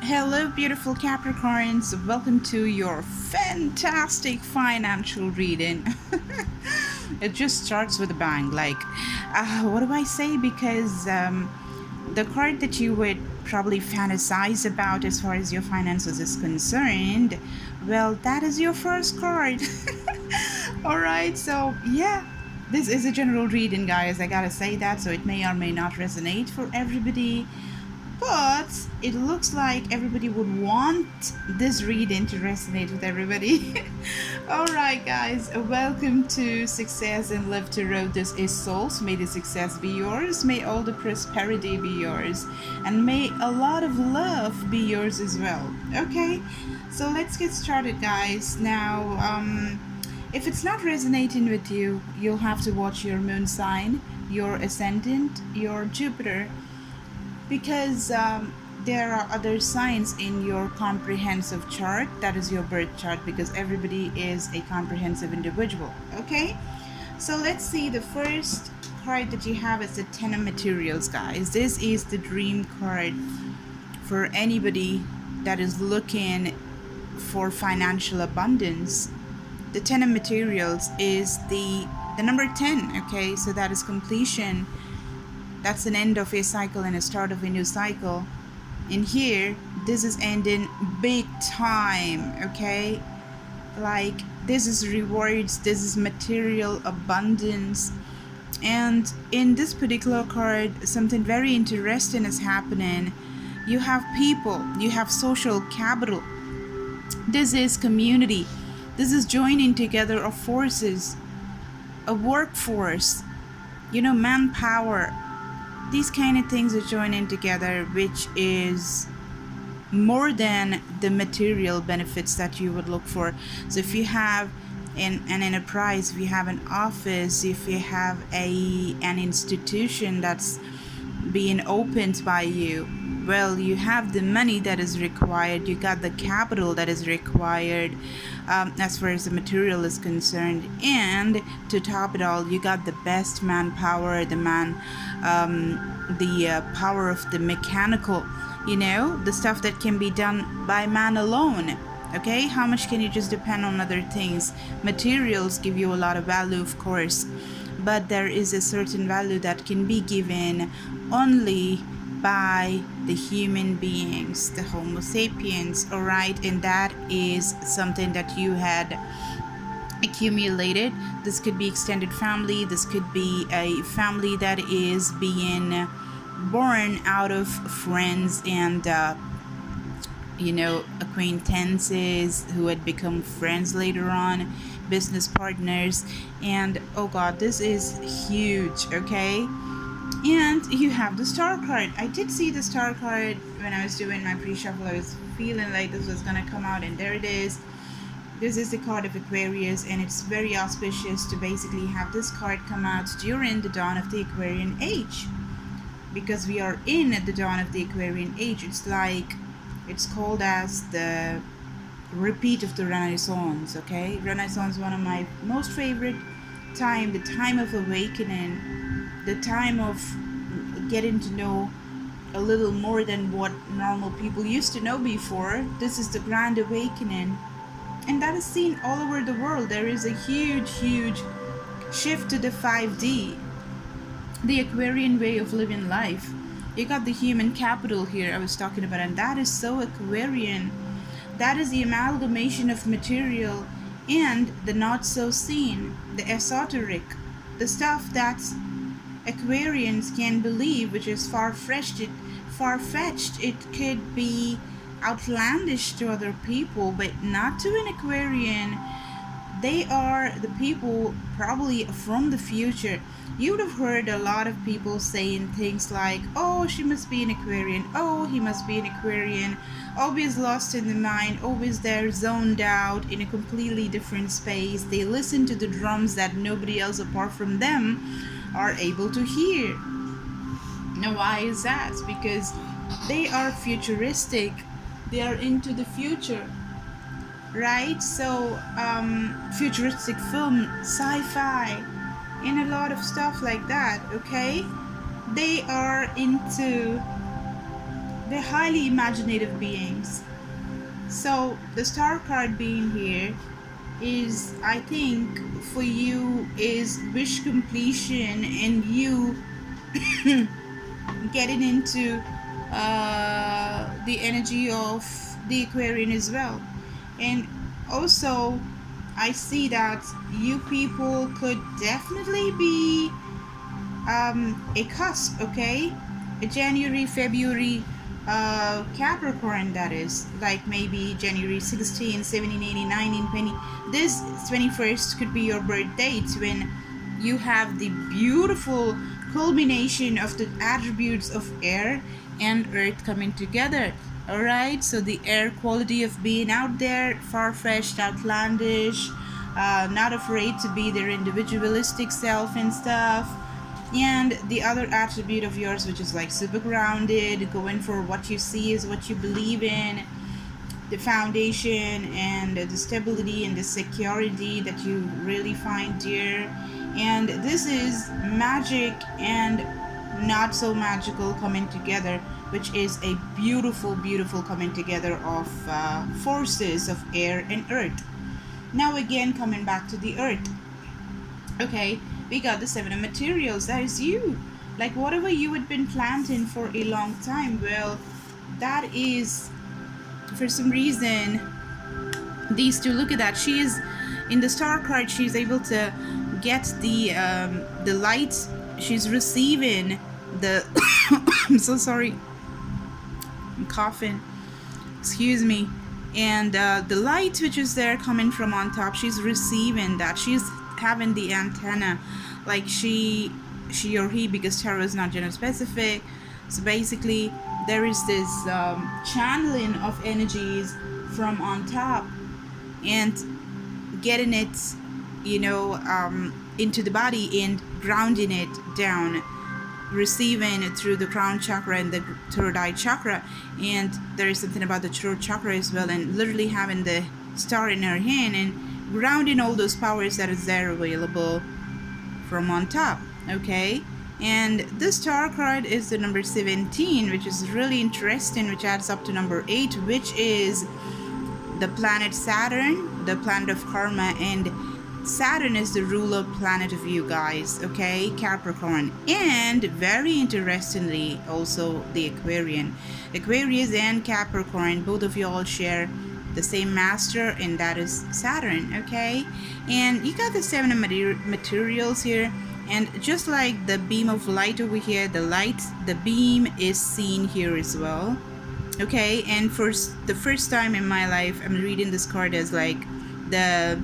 Hello, beautiful Capricorns. Welcome to your fantastic financial reading. It just starts with a bang. What do I say? Because the card that you would probably fantasize about as far as your finances is concerned, well, that is your first card. All right, so yeah. This is a general reading, guys. I gotta say that, so it may or may not resonate for everybody, but it looks like everybody would want this reading to resonate with everybody. All right, guys, welcome to Success and Love Tarot. This is Souls. May the success be yours. May all the prosperity be yours. And may a lot of love be yours as well. Okay, so let's get started, guys. Now, if it's not resonating with you, you'll have to watch your moon sign, your ascendant, your Jupiter, because there are other signs in your comprehensive chart. That is your birth chart, because everybody is a comprehensive individual. Okay, so let's see. The first card that you have is the Ten of Materials, guys. This is the dream card for anybody that is looking for financial abundance. The Ten of Materials is the number 10. Okay, so that is completion. That's an end of a cycle and a start of a new cycle. In here, this is ending big time, okay? Like, this is rewards, this is material abundance. And in this particular card, something very interesting is happening. You have people, you have social capital. This is community. This is joining together of forces, a workforce, manpower. These kind of things are joining together, which is more than the material benefits that you would look for. So if you have an enterprise, if you have an office, if you have an institution that's being opened by you, well, you have the money that is required, you got the capital that is required as far as the material is concerned, and to top it all, you got the best manpower, the power of the mechanical, the stuff that can be done by man alone. Okay, how much can you just depend on other things? Materials give you a lot of value, of course, but there is a certain value that can be given only by the human beings, the Homo sapiens. All right, and that is something that you had accumulated. This could be extended family, this could be a family that is being born out of friends and acquaintances who had become friends later on, business partners. And oh god, this is huge. Okay, and you have the star card. I did see the star card when I was doing my pre-shuffle. I was feeling like this was gonna come out, and there it is. This is the card of Aquarius, and it's very auspicious to basically have this card come out during the dawn of the Aquarian Age, because we are in the dawn of the Aquarian Age. It's called as the repeat of the Renaissance. Okay, Renaissance, one of my most favorite time, the time of awakening, the time of getting to know a little more than what normal people used to know before. This is the Grand Awakening, and that is seen all over the world. There is a huge shift to the 5D, the Aquarian way of living life. You got the human capital here I was talking about, and that is so Aquarian. That is the amalgamation of material and the not so seen, the esoteric, the stuff that Aquarians can believe, which is far-fetched. It could be outlandish to other people, but not to an Aquarian. They are the people probably from the future. You would have heard a lot of people saying things like, oh, she must be an Aquarian, oh, he must be an Aquarian, always lost in the mind, always there, zoned out in a completely different space. They listen to the drums that nobody else apart from them are able to hear. Now, why is that? Because they are futuristic. They are into the future, right? So futuristic film, sci-fi, and a lot of stuff like that. Okay, they are into they're highly imaginative beings. So the star card being here is, I think, for you is wish completion and you getting into the energy of the Aquarian as well. And also I see that you people could definitely be a cusp, okay? A January, February Capricorn, that is, like maybe January 16, 17, 18, 19, 20. This 21st could be your birth date when you have the beautiful culmination of the attributes of air and earth coming together. Alright, so the air quality of being out there, far-fetched, outlandish, not afraid to be their individualistic self and stuff. And the other attribute of yours, which is like super grounded, going for what you see is what you believe in, the foundation and the stability and the security that you really find dear. And this is magic and not so magical coming together, which is a beautiful, beautiful coming together of forces of air and earth. Now again, coming back to the earth. Okay, we got the 7 of materials. That is you. Like whatever you had been planting for a long time, well, that is, for some reason, these two, look at that. She is, in the star card, she's able to get the light. She's receiving the I'm so sorry, I'm coughing, excuse me. And the light which is there coming from on top, she's receiving that. She's having the antenna, like she or he, because tarot is not gender specific. So basically there is this channeling of energies from on top and getting it, you know, into the body and grounding it down, receiving it through the crown chakra and the third eye chakra. And there is something about the throat chakra as well, and literally having the star in her hand and grounding all those powers that is there available from on top. Okay, and this star card is the number 17, which is really interesting, which adds up to number 8, which is the planet Saturn, the planet of karma. And Saturn is the ruler planet of you guys, okay, Capricorn. And very interestingly, also the Aquarian. Aquarius and Capricorn, both of you all share the same master, and that is Saturn, okay? And you got the 7 of materials here, and just like the beam of light over here, the beam is seen here as well, okay? And for the first time in my life, I'm reading this card as like the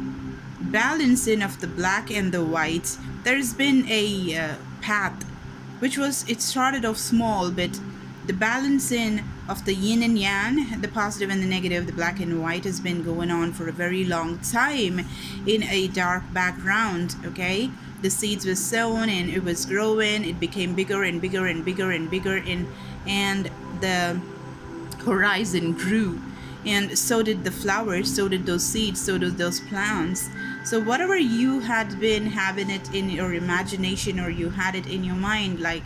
balancing of the black and the white. There's been a path, which was, it started off small, but the balancing of the yin and yang, the positive and the negative, the black and white, has been going on for a very long time in a dark background, okay? The seeds were sown and it was growing, it became bigger and bigger and bigger and bigger, and the horizon grew, and so did the flowers, so did those seeds, so did those plants. So whatever you had been having it in your imagination, or you had it in your mind like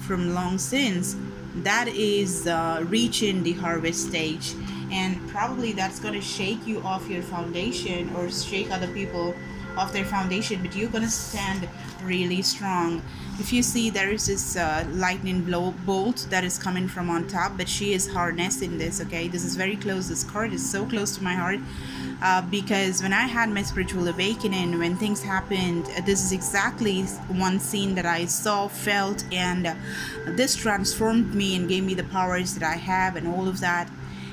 from long since, that is reaching the harvest stage. And probably that's going to shake you off your foundation, or shake other people off their foundation, but you're going to stand really strong. If you see, there is this lightning bolt that is coming from on top, but she is harnessing this, okay? This is very close. This card is so close to my heart, because when I had my spiritual awakening, when things happened, this is exactly one scene that I saw, felt, and this transformed me and gave me the powers that I have and all of that.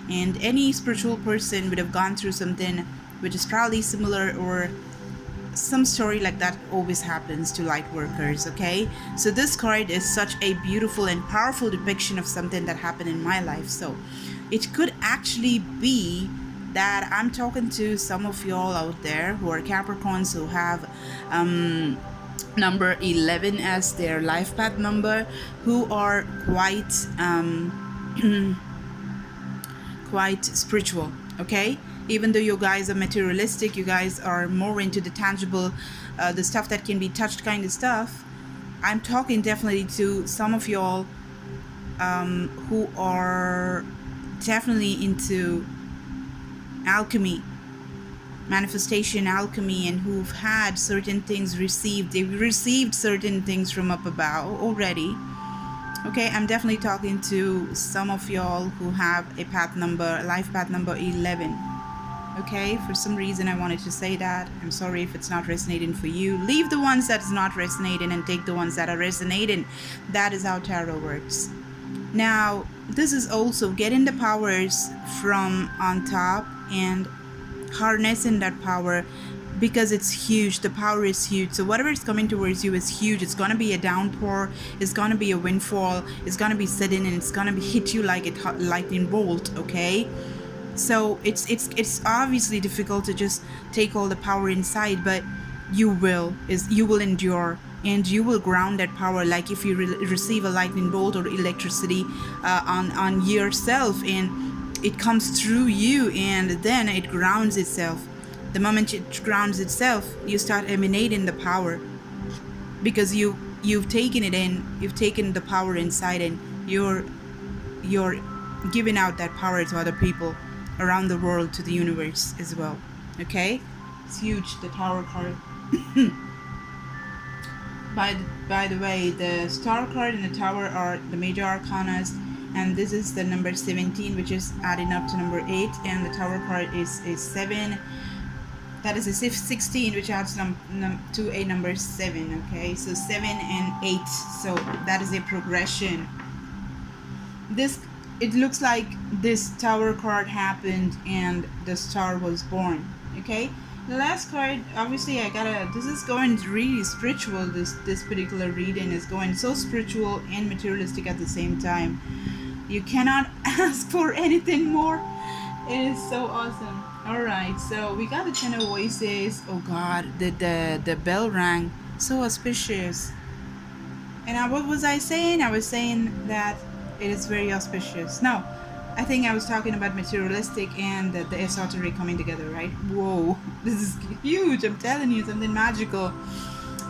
And any spiritual person would have gone through something which is probably similar, or some story like that always happens to light workers, okay? So this card is such a beautiful and powerful depiction of something that happened in my life. So it could actually be that I'm talking to some of y'all out there who are Capricorns, who have number 11 as their life path number, who are quite quite spiritual, okay? Even though you guys are materialistic, you guys are more into the tangible, the stuff that can be touched kind of stuff. I'm talking definitely to some of y'all who are definitely into alchemy, manifestation alchemy, and who've had certain things received. They've received certain things from up above already. Okay, I'm definitely talking to some of y'all who have a life path number 11. Okay, for some reason I wanted to say that. I'm sorry if it's not resonating for you. Leave the ones that's not resonating and take the ones that are resonating. That is how tarot works. Now, this is also getting the powers from on top and harnessing that power, because it's huge. The power is huge. So whatever is coming towards you is huge. It's gonna be a downpour. It's gonna be a windfall. It's gonna be sudden, and it's gonna hit you like a lightning bolt. Okay. So it's obviously difficult to just take all the power inside, but you will endure, and you will ground that power. Like if you receive a lightning bolt or electricity on yourself, and it comes through you, and then it grounds itself. The moment it grounds itself, you start emanating the power, because you've taken it in, you've taken the power inside, and you're giving out that power to other people around the world, to the universe as well. Okay, it's huge, the Tower card. By the way, the Star card and the Tower are the major arcanas, and this is the number 17, which is adding up to number 8, and the Tower card is 7. That is a 16, which adds to a number 7. Okay, so 7 and 8. So that is a progression. It looks like this Tower card happened and the Star was born. Okay, the last card, obviously this is going really spiritual. This particular reading is going so spiritual and materialistic at the same time. You cannot ask for anything more. It is so awesome. All right, so we got the Ten of Voices. Oh God, the bell rang. So auspicious. And what was I saying? I was saying that it is very auspicious. No, I think I was talking about materialistic and the esoteric coming together, right? Whoa, this is huge. I'm telling you, something magical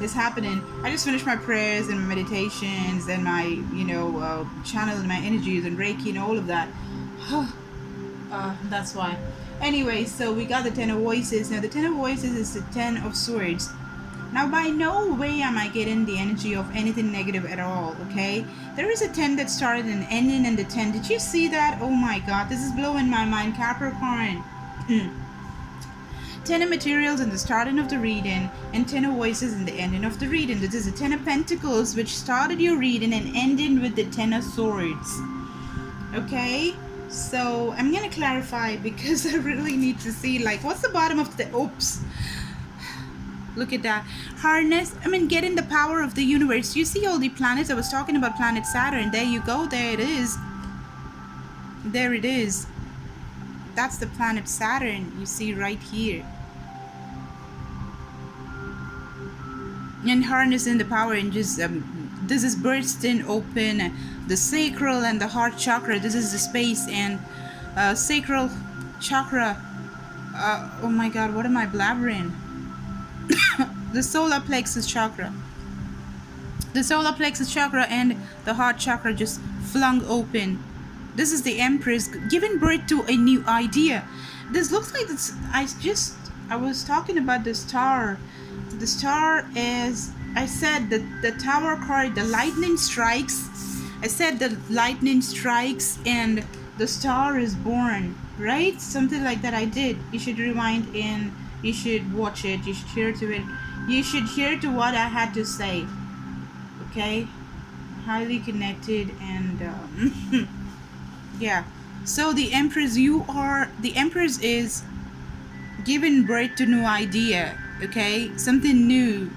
is happening. I just finished my prayers and my meditations and my, channeling my energies and Reiki and all of that. That's why. Anyway, so we got the Ten of Voices. Now, the Ten of Voices is the 10 of Swords. Now, by no way am I getting the energy of anything negative at all, okay? There is a 10 that started and ending in the 10. Did you see that? Oh my God, this is blowing my mind, Capricorn. 10 of Materials in the starting of the reading, and 10 of Voices in the ending of the reading. This is the 10 of Pentacles, which started your reading and ending with the 10 of Swords. Okay? So, I'm gonna clarify, because I really need to see, like, what's the bottom of the... Oops. Look at that. Getting the power of the universe. You see all the planets? I was talking about planet Saturn. There you go. There it is. There it is. That's the planet Saturn. You see right here. And harnessing the power, and just this is bursting open the sacral and the heart chakra. This is the space, and sacral chakra. Oh my God, what am I blabbering? The solar plexus chakra. The solar plexus chakra and the heart chakra just flung open. This is the Empress giving birth to a new idea. This looks like this. I was talking about the star. The star is, I said that the Tower card, the lightning strikes. I said the lightning strikes and the star is born, right? Something like that I did. You should rewind and you should watch it. You should hear to it. You should hear to what I had to say. Okay? Highly connected, and yeah. So the Empress, the Empress is giving birth to new idea. Okay? Something new.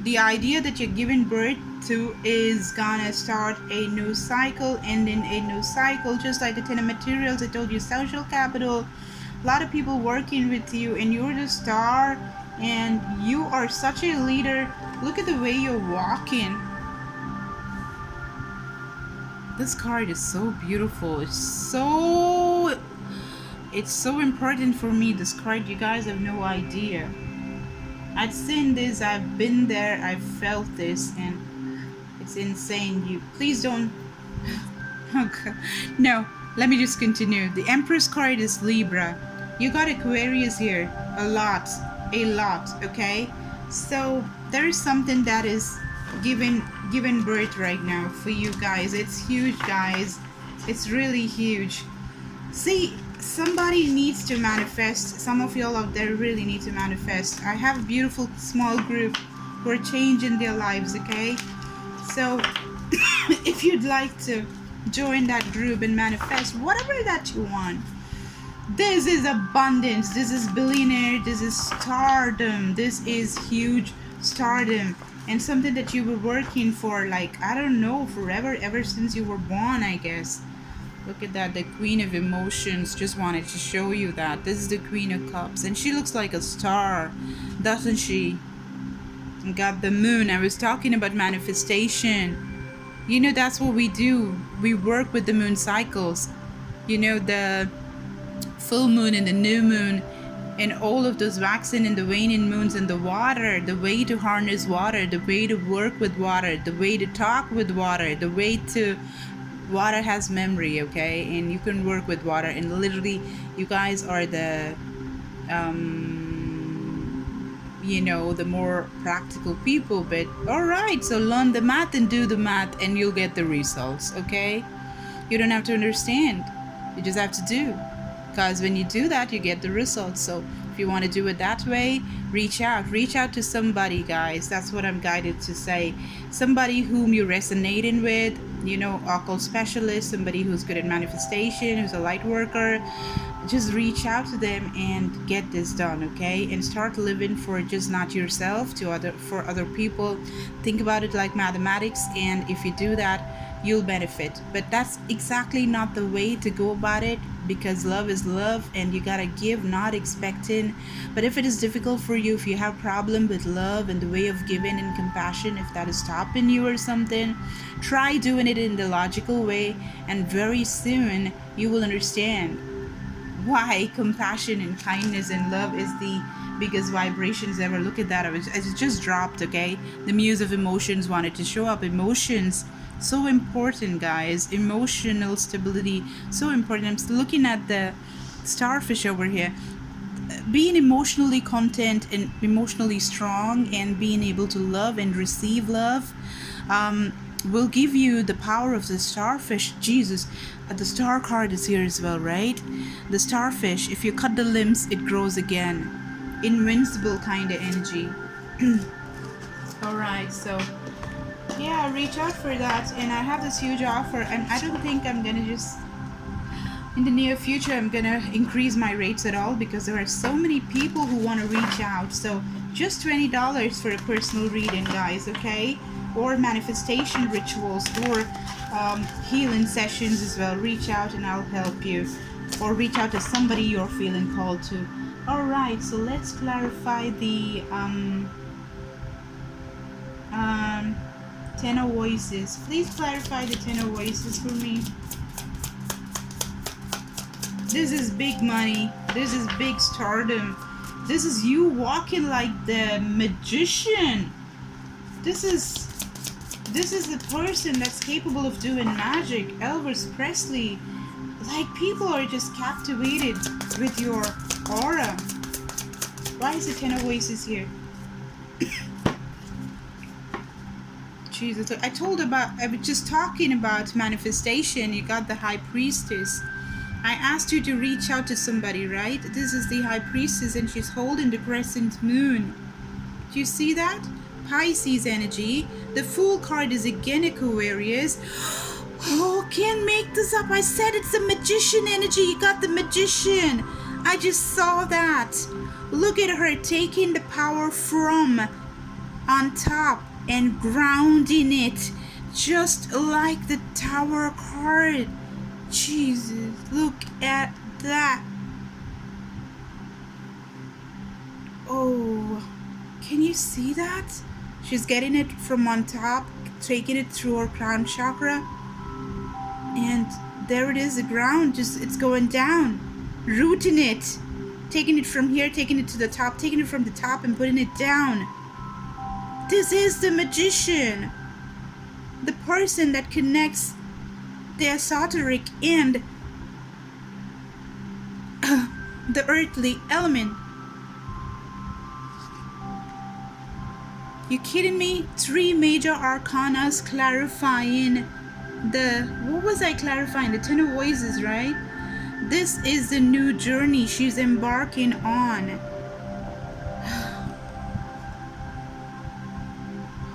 The idea that you're giving birth to is gonna start a new cycle, ending a new cycle, just like the 10 of Materials. I told you, social capital, a lot of people working with you, and you're the star, and you are such a leader. Look at the way you're walking. This card is so beautiful. It's so important for me, this card. You guys have no idea. I've seen this, I've been there, I've felt this, and it's insane. You please don't Okay. No, let me just continue. The Empress card is Libra. You got Aquarius here. A lot. A lot, okay? So there is something that is given birth right now for you guys. It's huge, guys. It's really huge. See, somebody needs to manifest. Some of y'all out there really need to manifest. I have a beautiful small group who are changing their lives, okay? So if you'd like to join that group and manifest whatever that you want, this is abundance, this is billionaire, this is stardom, this is huge stardom, and something that you were working for, like, I don't know, forever, ever since you were born, I guess. Look at that, the Queen of Emotions. Just wanted to show you that. This is the Queen of Cups, and she looks like a star, doesn't she? And got the Moon. I was talking about manifestation. You know, that's what we do. We work with the moon cycles. You know, the full moon and the new moon, and all of those waxing and the waning moons, and the water, the way to harness water, the way to work with water, the way to talk with water, the way to... Water has memory, okay? And you can work with water, and literally you guys are the you know, the more practical people. But all right, so learn the math and do the math, and you'll get the results, okay? You don't have to understand, you just have to do, because when you do that, you get the results. So if you want to do it that way, reach out to somebody, guys. That's what I'm guided to say. Somebody whom you're resonating with, you know, occult specialist, somebody who's good at manifestation, who's a light worker. Just reach out to them and get this done, okay? And start living for just not yourself, for other people. Think about it like mathematics, and if you do that, you'll benefit. But that's exactly not the way to go about it, because love is love, and you gotta give, not expecting. But if it is difficult for you, if you have problem with love and the way of giving and compassion, if that is stopping you or something, try doing it in the logical way, and very soon you will understand why compassion and kindness and love is the biggest vibrations ever. Look at that, it just dropped, okay? The Muse of Emotions wanted to show up. Emotions, so important, guys. Emotional stability, so important. I'm still looking at the starfish over here. Being emotionally content and emotionally strong, and being able to love and receive love, will give you the power of the starfish. Jesus, the star card is here as well, right? The starfish, if you cut the limbs, it grows again. Invincible kind of energy. All right, so yeah, reach out for that. And I have this huge offer, and I don't think I'm gonna just in the near future I'm gonna increase my rates at all, because there are so many people who want to reach out. So just $20 for a personal reading, guys, okay? Or manifestation rituals, or healing sessions as well. Reach out and I'll help you, or reach out to somebody you're feeling called to. All right, so let's clarify the Ten of Voices. Please clarify the Ten of Voices for me. This is big money. This is big stardom. This is you walking like the magician. This is the person that's capable of doing magic. Elvis Presley. Like, people are just captivated with your aura. Why is the Ten of Voices here? Jesus, I was just talking about manifestation. You got the High Priestess. I asked you to reach out to somebody, right? This is the High Priestess, and she's holding the crescent moon. Do you see that? Pisces energy. The Fool card is again Aquarius. Oh, can't make this up. I said it's a magician energy. You got the magician. I just saw that. Look at her taking the power from on top and grounding it, just like the Tower card. Jesus, look at that. Oh, can you see that? She's getting it from on top, taking it through her crown chakra, and there it is, the ground, just it's going down, rooting it, taking it from here, taking it to the top, taking it from the top and putting it down. This is the magician, the person that connects the esoteric and the earthly element. You kidding me? 3 major arcanas clarifying the, what was I clarifying? The Ten of Voices, right? This is the new journey she's embarking on.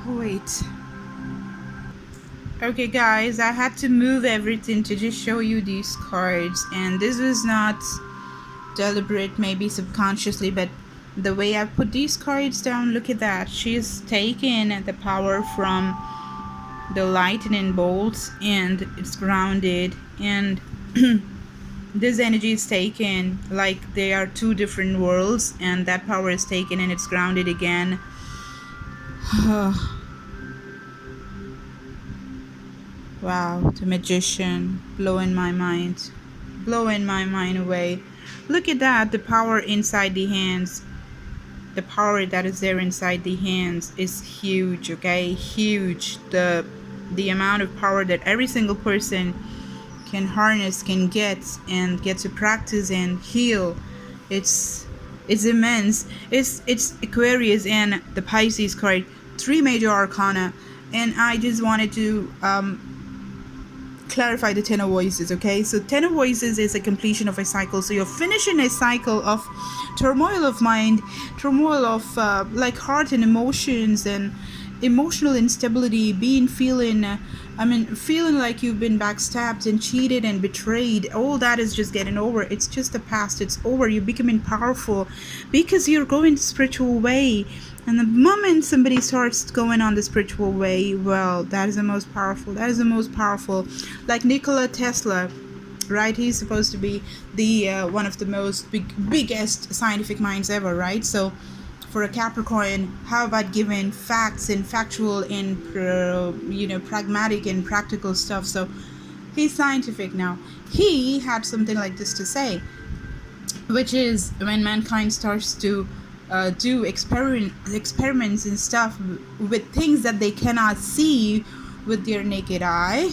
Wait. Okay guys, I had to move everything to just show you these cards, and this was not deliberate, maybe subconsciously, but the way I put these cards down, look at that. She's taken the power from the lightning bolts and it's grounded, and this energy is taken like they are 2 different worlds, and that power is taken and it's grounded again. Wow, the Magician, blowing my mind away. Look at that, the power inside the hands. The power that is there inside the hands is huge, okay? Huge. The amount of power that every single person can harness, can get, and get to practice and heal, it's immense. It's Aquarius and the Pisces card, 3 major arcana, and I just wanted to clarify the Ten of Voices, okay? So Ten of Voices is a completion of a cycle. So you're finishing a cycle of turmoil of mind, turmoil of like heart and emotions and emotional instability, feeling like you've been backstabbed and cheated and betrayed. All that is just getting over. It's just the past. It's over. You're becoming powerful because you're going the spiritual way. And the moment somebody starts going on the spiritual way, well, that is the most powerful. That is the most powerful. Like Nikola Tesla, right? He's supposed to be the one of the most biggest scientific minds ever, right? So for a Capricorn, how about giving facts and factual and pragmatic and practical stuff? So he's scientific now. He had something like this to say, which is when mankind starts to do experiments and stuff with things that they cannot see with their naked eye,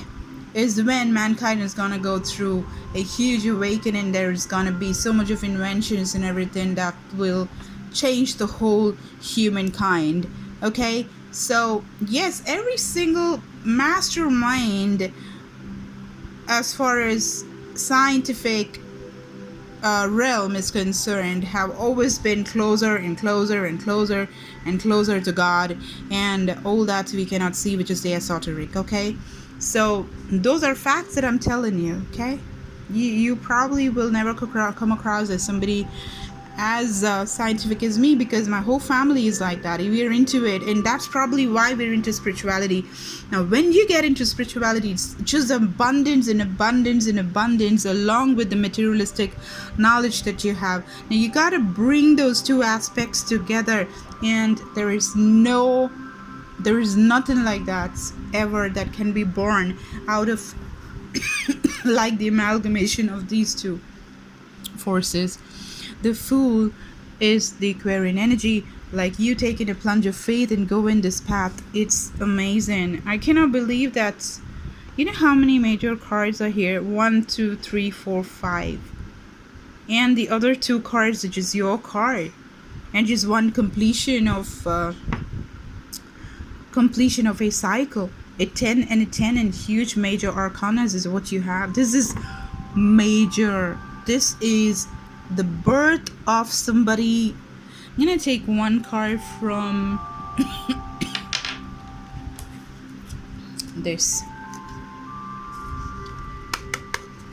is when mankind is gonna go through a huge awakening. There's gonna be so much of inventions and everything that will change the whole humankind. Okay, so yes, every single mastermind as far as scientific realm is concerned have always been closer and closer and closer and closer to God and all that we cannot see, which is the esoteric. Okay, so those are facts that I'm telling you. Okay, you probably will never come across as somebody as scientific as me, because my whole family is like that. We're into it, and that's probably why we're into spirituality. Now when you get into spirituality, it's just abundance and abundance and abundance, along with the materialistic knowledge that you have. Now you got to bring those 2 aspects together, and there is nothing like that ever that can be born out of like the amalgamation of these 2 forces. The Fool is the Aquarian energy, like you taking a plunge of faith and go in this path. It's amazing. I cannot believe that. You know how many major cards are here? 1, 2, 3, 4, 5, and the other 2 cards are just your card, and just one completion of a cycle. A 10 and a 10 and huge major arcanas is what you have. This is major. This is the birth of somebody. I'm gonna take one card from this.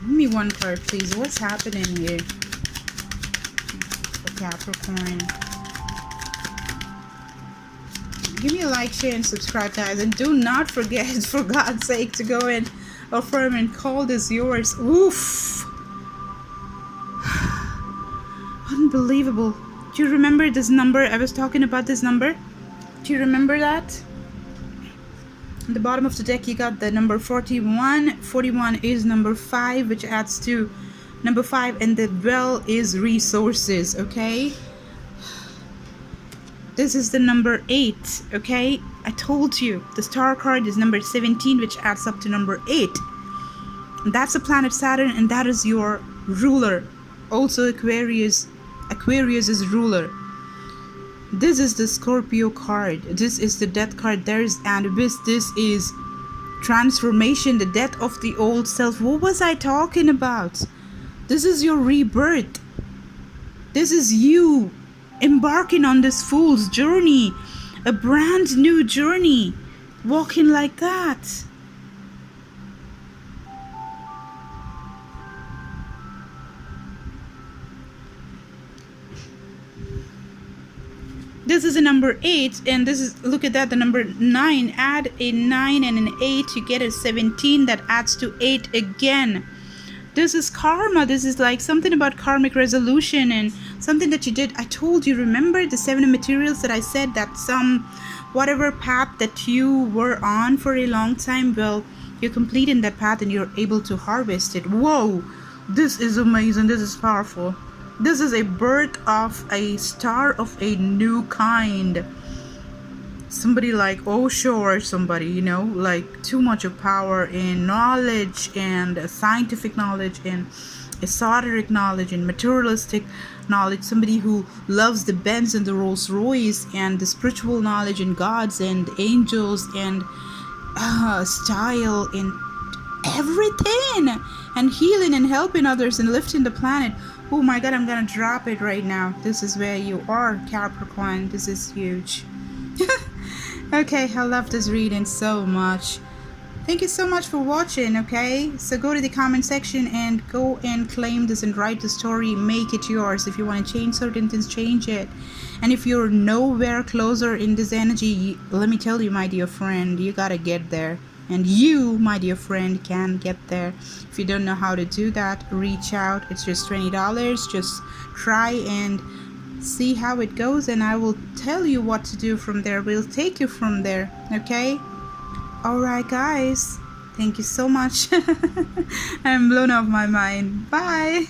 Give me one card, please. What's happening here for Capricorn? Give me a like, share, and subscribe, guys, and do not forget, for God's sake, to go and affirm and call this yours. Oof. Unbelievable. Do you remember this number? I was talking about this number. Do you remember that? At the bottom of the deck, you got the number 41. 41 is number 5, which adds to number 5, and the well is resources. Okay, this is the number 8. Okay, I told you the star card is number 17, which adds up to number 8. That's the planet Saturn, and that is your ruler. Also Aquarius. Aquarius is ruler. This is the Scorpio card. This is the death card. There is Anubis. This is transformation, the death of the old self. What was I talking about? This is your rebirth. This is you embarking on this fool's journey. A brand new journey. Walking like that. This is a number 8, and this is, look at that, the number 9. Add a 9 and an 8, you get a 17 that adds to 8 again. This is karma. This is like something about karmic resolution and something that you did. I told you, remember the 7 materials that I said that some whatever path that you were on for a long time, well, you're completing that path and you're able to harvest it. Whoa, this is amazing. This is powerful. This is a birth of a star of a new kind. Somebody like Osho or somebody, you know, like too much of power in knowledge and scientific knowledge and esoteric knowledge and materialistic knowledge. Somebody who loves the Benz and the Rolls Royce and the spiritual knowledge and gods and angels and style and everything, and healing and helping others and lifting the planet. Oh my god, I'm gonna drop it right now. This is where you are, Capricorn. This is huge. Okay, I love this reading so much. Thank you so much for watching. Okay, so go to the comment section and go and claim this and write the story. Make it yours. If you want to change certain things, change it. And if you're nowhere closer in this energy, let me tell you, my dear friend, you gotta get there. And you, my dear friend, can get there. If you don't know how to do that, reach out. It's just $20. Just try and see how it goes, and I will tell you what to do from there. We'll take you from there. Okay? Alright, guys. Thank you so much. I'm blown off my mind. Bye.